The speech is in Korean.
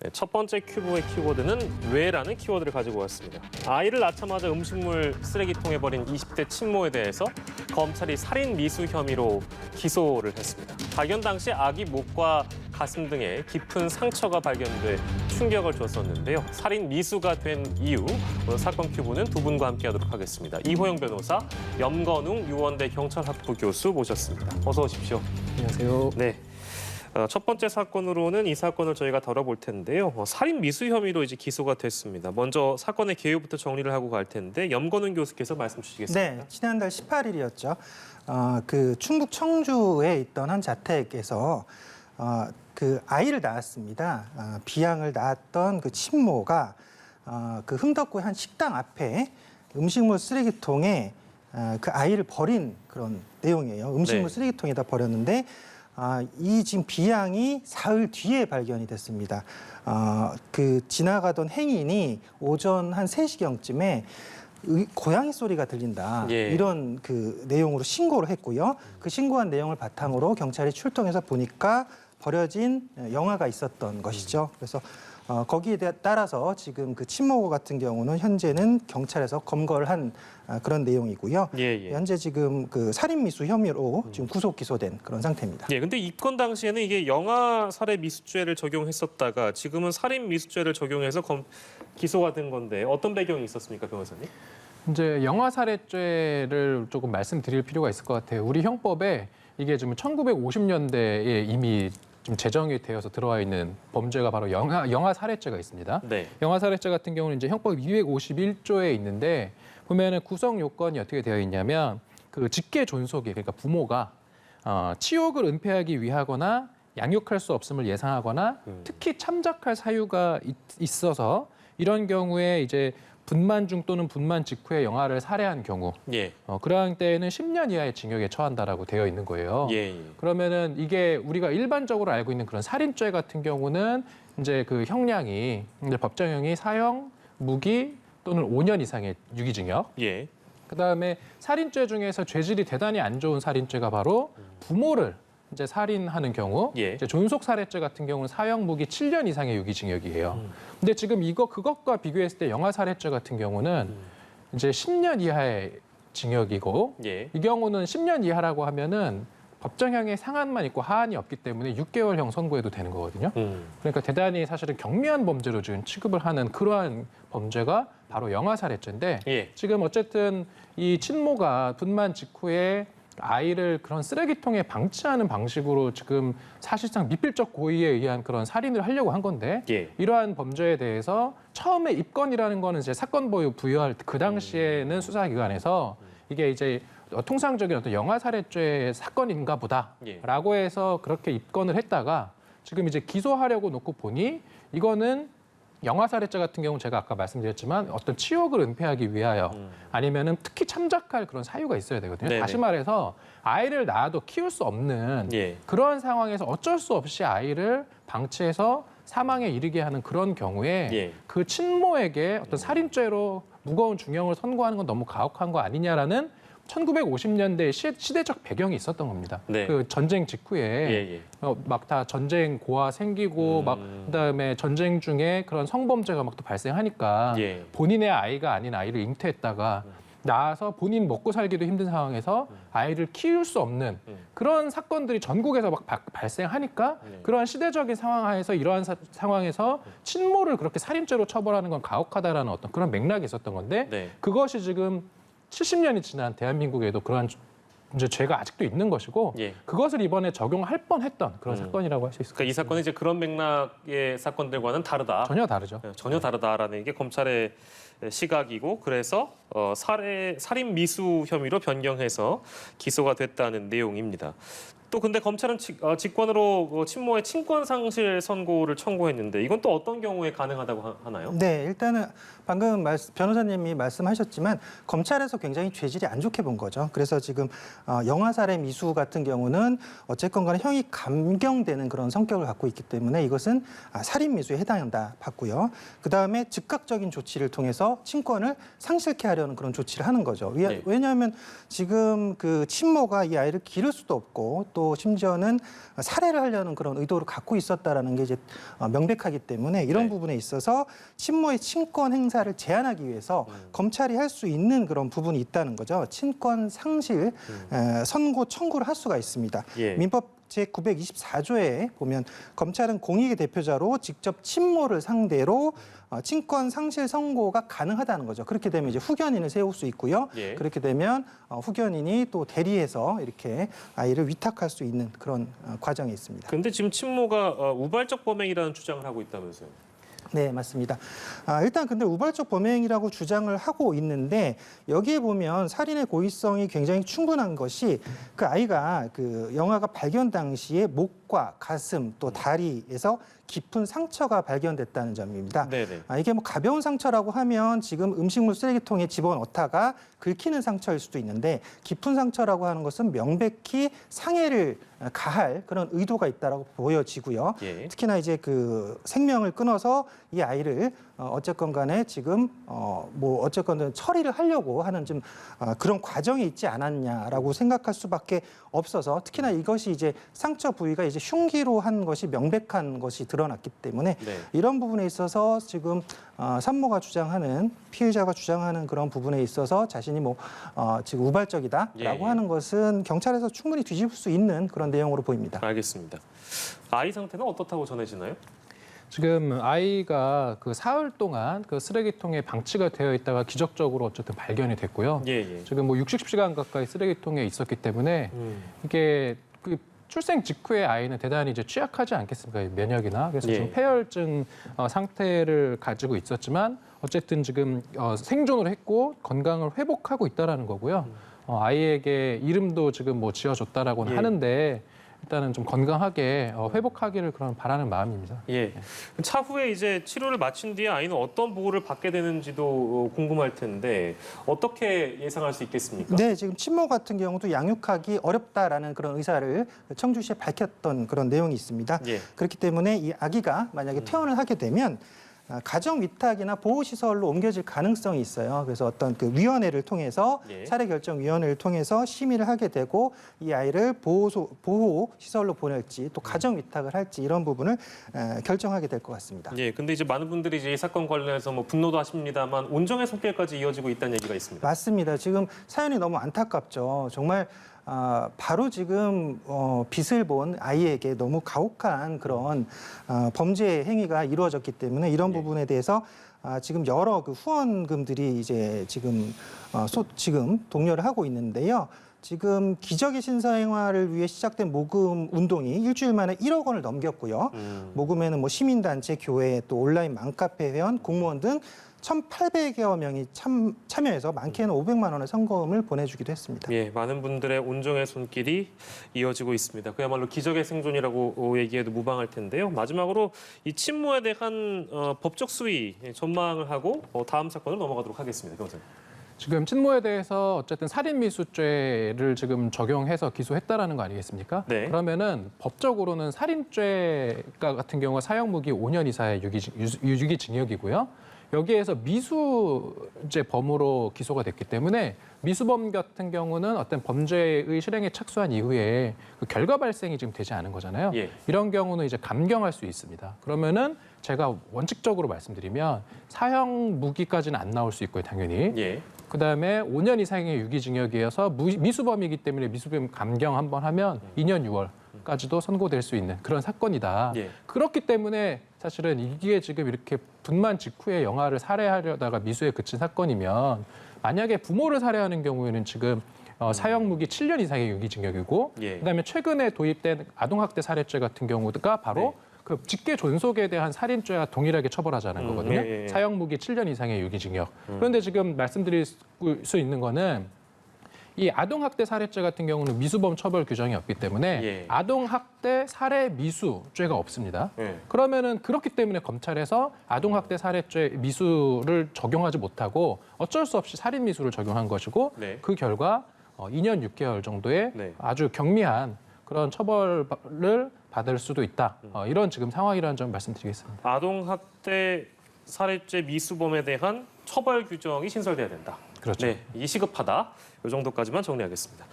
네, 첫 번째 큐브의 키워드는 왜라는 키워드를 가지고 왔습니다. 아이를 낳자마자 음식물 쓰레기통에 버린 20대 친모에 대해서 검찰이 살인 미수 혐의로 기소를 했습니다. 발견 당시 아기 목과 가슴 등에 깊은 상처가 발견돼 충격을 줬었는데요. 살인 미수가 된 이유, 오늘 사건 큐브는 두 분과 함께하도록 하겠습니다. 이호영 변호사, 염건웅 유원대 경찰학부 교수 모셨습니다. 어서 오십시오. 안녕하세요. 네. 첫 번째 사건으로는 이 사건을 저희가 다뤄볼 텐데요. 살인 미수 혐의로 이제 기소가 됐습니다. 먼저 사건의 개요부터 정리를 하고 갈 텐데 염건웅 교수께서 말씀 주시겠습니까? 네, 지난달 18일이었죠. 그 충북 청주에 있던 한 자택에서 그 아이를 낳았습니다. 비양을 낳았던 그 친모가 그 흥덕구의 한 식당 앞에 음식물 쓰레기통에 그 아이를 버린 그런 내용이에요. 음식물 네. 쓰레기통에다 버렸는데 이 지금 비양이 사흘 뒤에 발견이 됐습니다. 그 지나가던 행인이 오전 한 3시경쯤에 고양이 소리가 들린다. 예. 이런 그 내용으로 신고를 했고요. 그 신고한 내용을 바탕으로 경찰이 출동해서 보니까 버려진 영화가 있었던 것이죠. 그래서 거기에 따라서 지금 그 친모 같은 경우는 현재는 경찰에서 검거를 한 그런 내용이고요. 예. 현재 지금 그 살인 미수 혐의로 지금 구속 기소된 그런 상태입니다. 예, 근데 입건 당시에는 이게 영아 살해 미수죄를 적용했었다가 지금은 살인 미수죄를 적용해서 기소가 된 건데 어떤 배경이 있었습니까, 변호사님? 이제 영아살해죄를 조금 말씀드릴 필요가 있을 것 같아요. 우리 형법에 이게 지금 1950년대에 이미 좀 제정이 되어서 들어와 있는 범죄가 바로 영아살해죄가 있습니다. 네. 영아살해죄 같은 경우는 이제 형법 251조에 있는데 보면은 구성 요건이 어떻게 되어 있냐면 그 직계 존속이 그러니까 부모가 치욕을 은폐하기 위하거나 양육할 수 없음을 예상하거나 특히 참작할 사유가 있어서 이런 경우에 이제 분만 중 또는 분만 직후에 영아를 살해한 경우 예. 그러한 때에는 10년 이하의 징역에 처한다라고 되어 있는 거예요. 예. 그러면은 이게 우리가 일반적으로 알고 있는 그런 살인죄 같은 경우는 이제 그 형량이 이제 법정형이 사형, 무기 또는 5년 이상의 유기징역. 예. 그다음에 살인죄 중에서 죄질이 대단히 안 좋은 살인죄가 바로 부모를 이제 살인하는 경우, 예. 이제 존속 살해죄 같은 경우는 사형, 무기 7년 이상의 유기징역이에요. 근데 지금 그것과 비교했을 때 영아 살해죄 같은 경우는 이제 10년 이하의 징역이고 예. 이 경우는 10년 이하라고 하면은 법정형의 상한만 있고 하한이 없기 때문에 6개월형 선고해도 되는 거거든요. 그러니까 대단히 사실은 경미한 범죄로 지금 취급을 하는 그러한 범죄가 바로 영아 살해죄인데 예. 지금 어쨌든 이 친모가 분만 직후에 아이를 그런 쓰레기통에 방치하는 방식으로 지금 사실상 미필적 고의에 의한 그런 살인을 하려고 한 건데 예. 이러한 범죄에 대해서 처음에 입건이라는 거는 이제 사건 부여할 그 당시에는 수사기관에서 이게 이제 통상적인 어떤 영아 살해죄 사건인가 보다라고 해서 그렇게 입건을 했다가 지금 이제 기소하려고 놓고 보니 이거는 영아 살해죄 같은 경우는 제가 아까 말씀드렸지만 어떤 치욕을 은폐하기 위하여 아니면은 특히 참작할 그런 사유가 있어야 되거든요. 네네. 다시 말해서 아이를 낳아도 키울 수 없는 예. 그런 상황에서 어쩔 수 없이 아이를 방치해서 사망에 이르게 하는 그런 경우에 예. 그 친모에게 어떤 살인죄로 무거운 중형을 선고하는 건 너무 가혹한 거 아니냐라는 1950년대 시대적 배경이 있었던 겁니다. 네. 그 전쟁 직후에 예. 막 다 전쟁 고아 생기고 막 그다음에 전쟁 중에 그런 성범죄가 막 또 발생하니까 예. 본인의 아이가 아닌 아이를 잉태했다가 낳아서 본인 먹고 살기도 힘든 상황에서 아이를 키울 수 없는 그런 사건들이 전국에서 막 발생하니까 네. 그러한 시대적인 상황 하에서 이러한 상황에서 친모를 그렇게 살인죄로 처벌하는 건 가혹하다라는 어떤 그런 맥락이 있었던 건데 네. 그것이 지금 70년이 지난 대한민국에도 그러한 이제 죄가 아직도 있는 것이고 예. 그것을 이번에 적용할 뻔했던 그런 사건이라고 할 수 있을 것 그러니까 이 사건은 이제 그런 맥락의 사건들과는 다르다. 전혀 다르죠. 전혀 다르다라는 게 검찰의 시각이고 그래서 살인 미수 혐의로 변경해서 기소가 됐다는 내용입니다. 또 근데 검찰은 직권으로 친모의 친권 상실 선고를 청구했는데 이건 또 어떤 경우에 가능하다고 하나요? 네, 일단은 방금 변호사님이 말씀하셨지만 검찰에서 굉장히 죄질이 안 좋게 본 거죠. 그래서 지금 영아 살해 미수 같은 경우는 어쨌건 간에 형이 감경되는 그런 성격을 갖고 있기 때문에 이것은 살인 미수에 해당한다 봤고요. 그다음에 즉각적인 조치를 통해서 친권을 상실케 하려는 그런 조치를 하는 거죠. 네. 왜냐하면 지금 그 친모가 이 아이를 기를 수도 없고 또 또 심지어는 살해를 하려는 그런 의도를 갖고 있었다라는 게 이제 명백하기 때문에 이런 네. 부분에 있어서 친모의 친권 행사를 제한하기 위해서 검찰이 할 수 있는 그런 부분이 있다는 거죠. 친권 상실 선고 청구를 할 수가 있습니다. 예. 민법 제924조에 보면 검찰은 공익의 대표자로 직접 친모를 상대로 친권 상실 선고가 가능하다는 거죠. 그렇게 되면 이제 후견인을 세울 수 있고요. 예. 그렇게 되면 후견인이 또 대리해서 이렇게 아이를 위탁할 수 있는 그런 과정이 있습니다. 근데 지금 친모가 우발적 범행이라는 주장을 하고 있다면서요? 네, 맞습니다. 일단 근데 우발적 범행이라고 주장을 하고 있는데 여기에 보면 살인의 고의성이 굉장히 충분한 것이 그 아이가 그 영화가 발견 당시에 목과 가슴 또 다리에서 깊은 상처가 발견됐다는 점입니다. 네네. 이게 뭐 가벼운 상처라고 하면 지금 음식물 쓰레기통에 집어넣다가 긁히는 상처일 수도 있는데 깊은 상처라고 하는 것은 명백히 상해를 가할 그런 의도가 있다라고 보여지고요. 예. 특히나 이제 그 생명을 끊어서 이 아이를 어쨌건 간에 지금 뭐 어쨌건 처리를 하려고 하는 좀 그런 과정이 있지 않았냐라고 생각할 수밖에 없어서 특히나 이것이 이제 상처 부위가 이제 흉기로 한 것이 명백한 것이 드러났기 때문에 네. 이런 부분에 있어서 지금 산모가 주장하는 피해자가 주장하는 그런 부분에 있어서 자신이 뭐 지금 우발적이다라고 예, 예. 하는 것은 경찰에서 충분히 뒤집을 수 있는 그런 내용으로 보입니다. 알겠습니다. 아이 상태는 어떻다고 전해지나요? 지금 아이가 그 사흘 동안 그 쓰레기통에 방치가 되어 있다가 기적적으로 어쨌든 발견이 됐고요. 예, 예. 지금 뭐 60시간 가까이 쓰레기통에 있었기 때문에 이게 그 출생 직후에 아이는 대단히 이제 취약하지 않겠습니까? 면역이나. 그래서 예. 지금 폐혈증 상태를 가지고 있었지만 어쨌든 지금 생존을 했고 건강을 회복하고 있다라는 거고요. 아이에게 이름도 지금 뭐 지어줬다라고는 예. 하는데 일단은 좀 건강하게 회복하기를 그런 바라는 마음입니다. 예. 차후에 이제 치료를 마친 뒤에 아이는 어떤 보호를 받게 되는지도 궁금할 텐데 어떻게 예상할 수 있겠습니까? 네, 지금 친모 같은 경우도 양육하기 어렵다라는 그런 의사를 청주시에 밝혔던 그런 내용이 있습니다. 예. 그렇기 때문에 이 아기가 만약에 퇴원을 하게 되면 가정 위탁이나 보호 시설로 옮겨질 가능성이 있어요. 그래서 어떤 그 위원회를 통해서 예. 사례 결정 위원회를 통해서 심의를 하게 되고 이 아이를 보호 시설로 보낼지 또 가정 위탁을 할지 이런 부분을 결정하게 될 것 같습니다. 예. 근데 이제 많은 분들이 이제 이 사건 관련해서 뭐 분노도 하십니다만 온정의 손길까지 이어지고 있다는 얘기가 있습니다. 맞습니다. 지금 사연이 너무 안타깝죠. 정말 바로 지금 빚을 본 아이에게 너무 가혹한 그런 범죄 행위가 이루어졌기 때문에 이런 부분에 대해서 지금 여러 그 후원금들이 이제 지금 지금 독려를 하고 있는데요. 지금 기적의 신사행화를 위해 시작된 모금 운동이 일주일 만에 1억 원을 넘겼고요. 모금에는 뭐 시민단체, 교회, 또 온라인 맘카페 회원, 공무원 등 1,800여 명이 참여해서 많게는 500만 원의 성금을 보내주기도 했습니다. 예, 많은 분들의 온정의 손길이 이어지고 있습니다. 그야말로 기적의 생존이라고 얘기해도 무방할 텐데요. 마지막으로 이 친모에 대한 법적 수위 전망을 하고 다음 사건을 넘어가도록 하겠습니다. 변호사님. 지금 친모에 대해서 어쨌든 살인미수죄를 지금 적용해서 기소했다라는 거 아니겠습니까? 네. 그러면은 법적으로는 살인죄가 같은 경우 사형무기 5년 이상의 유기징역이고요. 여기에서 미수죄 범으로 기소가 됐기 때문에 미수범 같은 경우는 어떤 범죄의 실행에 착수한 이후에 그 결과 발생이 지금 되지 않은 거잖아요. 예. 이런 경우는 이제 감경할 수 있습니다. 그러면은 제가 원칙적으로 말씀드리면 사형 무기까지는 안 나올 수 있고요, 당연히. 예. 그다음에 5년 이상의 유기징역이어서 미수범이기 때문에 미수범 감경 한번 하면 2년 6월까지도 선고될 수 있는 그런 사건이다. 예. 그렇기 때문에 사실은 이게 지금 이렇게 분만 직후에 영아를 살해하려다가 미수에 그친 사건이면 만약에 부모를 살해하는 경우에는 지금 사형무기 7년 이상의 유기징역이고 예. 그다음에 최근에 도입된 아동학대 살해죄 같은 경우가 바로 네. 그 직계 존속에 대한 살인죄와 동일하게 처벌하자는 거거든요. 예, 예. 사형무기 7년 이상의 유기징역. 그런데 지금 말씀드릴 수 있는 거는 이 아동학대 살해죄 같은 경우는 미수범 처벌 규정이 없기 때문에 예. 아동학대 살해 미수죄가 없습니다. 예. 그러면은 그렇기 때문에 검찰에서 아동학대 살해죄 미수를 적용하지 못하고 어쩔 수 없이 살인 미수를 적용한 것이고 네. 그 결과 2년 6개월 정도의 네. 아주 경미한 그런 처벌을 받을 수도 있다. 이런 지금 상황이라는 점 말씀드리겠습니다. 아동학대 살해죄 미수범에 대한 처벌 규정이 신설돼야 된다. 그렇죠. 네, 이 시급하다. 이 정도까지만 정리하겠습니다.